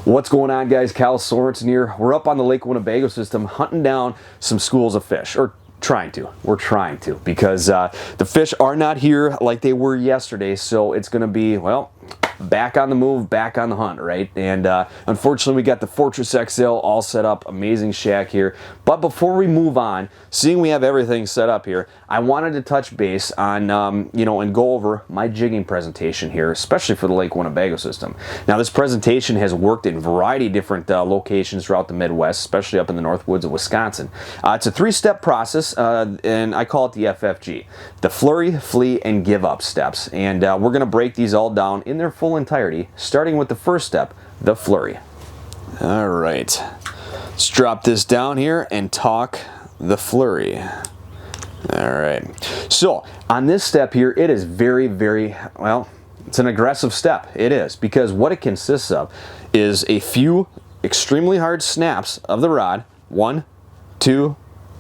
What's going on, guys? Cal Sorensen here. We're up on the Lake Winnebago system hunting down some schools of fish, or trying to. We're trying to, because the fish are not here like they were yesterday, so it's going to be, well, back on the move, back on the hunt, right? And unfortunately, we got the Fortress XL all set up, amazing shack here. But before we move on, seeing we have everything set up here, I wanted to touch base on, and go over my jigging presentation here, especially for the Lake Winnebago system. Now, this presentation has worked in a variety of different locations throughout the Midwest, especially up in the North Woods of Wisconsin. It's a three-step process, and I call it the FFG, the flurry, flee, and give up steps. And we're going to break these all down in their full entirety, starting with the first step, the flurry. All right, let's drop this down here and talk the flurry. All right, so on this step here, it is very, well, it's an aggressive step. It is, because what it consists of is a few extremely hard snaps of the rod, 1, 2,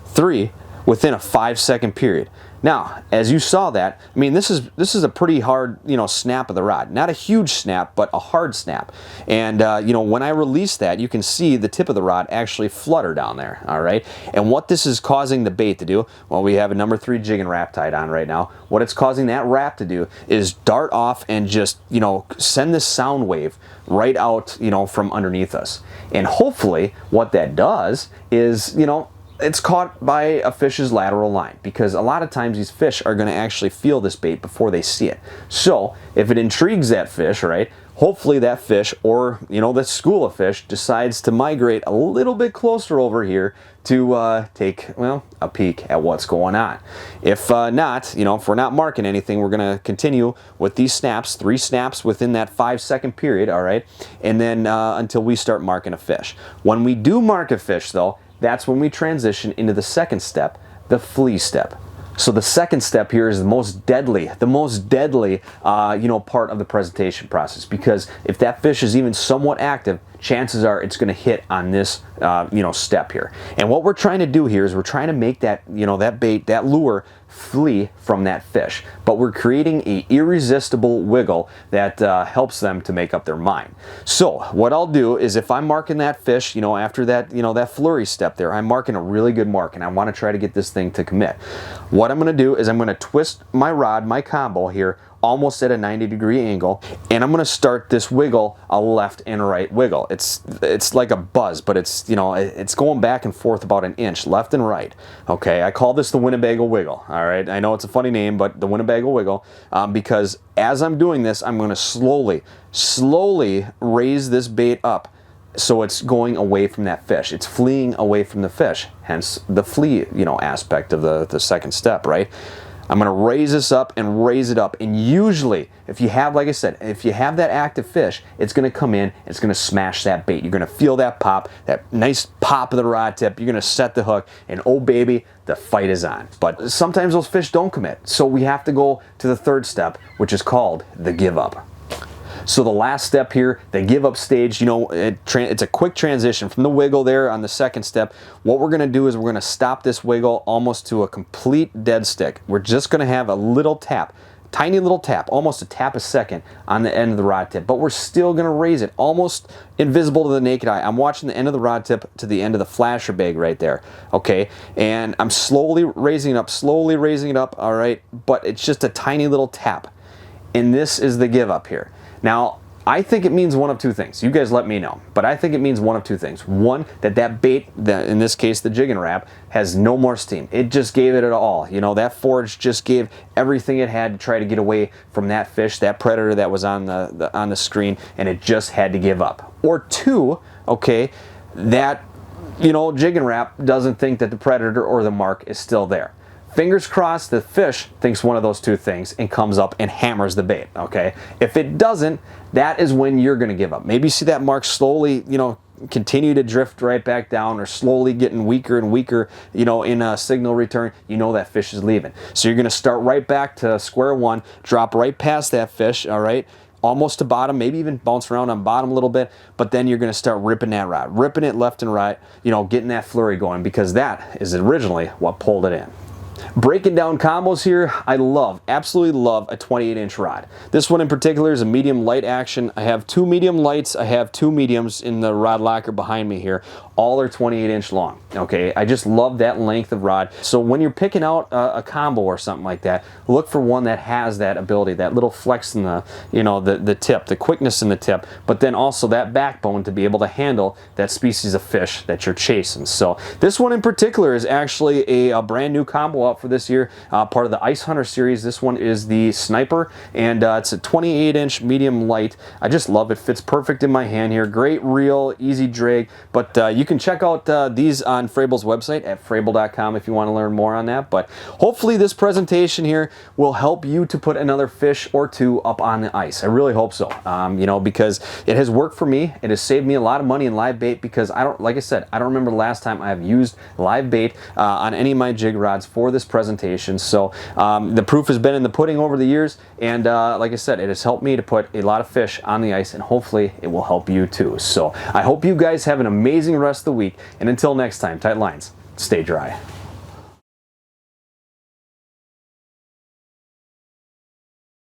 3, within a 5-second period. Now, as you saw that, I mean, this is a pretty hard, snap of the rod. Not a huge snap, but a hard snap. And, when I release that, you can see the tip of the rod actually flutter down there, all right? And what this is causing the bait to do, well, we have a number 3 jigging wrap tied on right now. What it's causing that wrap to do is dart off and just, send this sound wave right out, from underneath us. And hopefully what that does is, it's caught by a fish's lateral line, because a lot of times these fish are going to actually feel this bait before they see it. So if it intrigues that fish, right, hopefully that fish, or this school of fish, decides to migrate a little bit closer over here to take, well, a peek at what's going on. If not, if we're not marking anything, we're going to continue with these snaps, 3 snaps within that 5-second period, all right, and then until we start marking a fish. When we do mark a fish, though, that's when we transition into the second step, the flee step. So the second step here is the most deadly part of the presentation process, because if that fish is even somewhat active, chances are it's going to hit on this, step here. And what we're trying to do here is we're trying to make that, that bait, that lure, flee from that fish. But we're creating a irresistible wiggle that helps them to make up their mind. So what I'll do is, if I'm marking that fish, after that, that flurry step there, I'm marking a really good mark, and I want to try to get this thing to commit. What I'm going to do is I'm going to twist my rod, my combo here, almost at a 90-degree angle, and I'm going to start this wiggle, a left and right wiggle. It's like a buzz, but it's it's going back and forth about an inch, left and right. Okay, I call this the Winnebago wiggle. All right, I know it's a funny name, but the Winnebago wiggle, because as I'm doing this, I'm going to slowly raise this bait up, so it's going away from that fish. It's fleeing away from the fish, hence the flee, aspect of the second step, right? I'm going to raise this up and raise it up. And usually, if you have, like I said, if you have that active fish, it's going to come in, it's going to smash that bait. You're going to feel that pop, that nice pop of the rod tip. You're going to set the hook, and oh baby, the fight is on. But sometimes those fish don't commit. So we have to go to the third step, which is called the give up. So the last step here, the give up stage, it's a quick transition from the wiggle there on the second step. What we're going to do is we're going to stop this wiggle almost to a complete dead stick. We're just going to have a little tap, tiny little tap, almost a tap a second on the end of the rod tip, but we're still going to raise it, almost invisible to the naked eye. I'm watching the end of the rod tip to the end of the flasher bag right there, okay? And I'm slowly raising it up, all right? But it's just a tiny little tap. And this is the give up here. Now, I think it means one of 2 things. You guys let me know. But I think it means one of 2 things. One, that bait, in this case the jigging wrap, has no more steam. It just gave it all. That forge just gave everything it had to try to get away from that fish, that predator that was on the screen, and it just had to give up. Or 2, okay, that jigging wrap doesn't think that the predator or the mark is still there. Fingers crossed the fish thinks one of those 2 things and comes up and hammers the bait, okay? If it doesn't, that is when you're going to give up. Maybe you see that mark slowly, continue to drift right back down, or slowly getting weaker and weaker, in a signal return. That fish is leaving. So you're going to start right back to square one, drop right past that fish, all right? Almost to bottom, maybe even bounce around on bottom a little bit, but then you're going to start ripping that rod, ripping it left and right, getting that flurry going, because that is originally what pulled it in. Breaking down combos here, I absolutely love a 28-inch rod. This one in particular is a medium light action. I have 2 medium lights, I have 2 mediums in the rod locker behind me here. All are 28-inch long, okay? I just love that length of rod. So when you're picking out a combo or something like that, look for one that has that ability, that little flex in the, you know, the tip, the quickness in the tip, but then also that backbone to be able to handle that species of fish that you're chasing. So this one in particular is actually a brand new combo out for this year, part of the Ice Hunter series. This one is the Sniper, and it's a 28-inch medium light. I just love it. Fits perfect in my hand here. Great reel, easy drag, but you can check out these on Frabl's website at frable.com if you want to learn more on that. But hopefully this presentation here will help you to put another fish or two up on the ice. I really hope so, you know, because it has worked for me. It has saved me a lot of money in live bait, because I don't, like I said, I don't remember the last time I've used live bait on any of my jig rods for this presentation. So the proof has been in the pudding over the years, and like I said, it has helped me to put a lot of fish on the ice, and hopefully it will help you too. So I hope you guys have an amazing rest of the week, and until next time, tight lines, stay dry.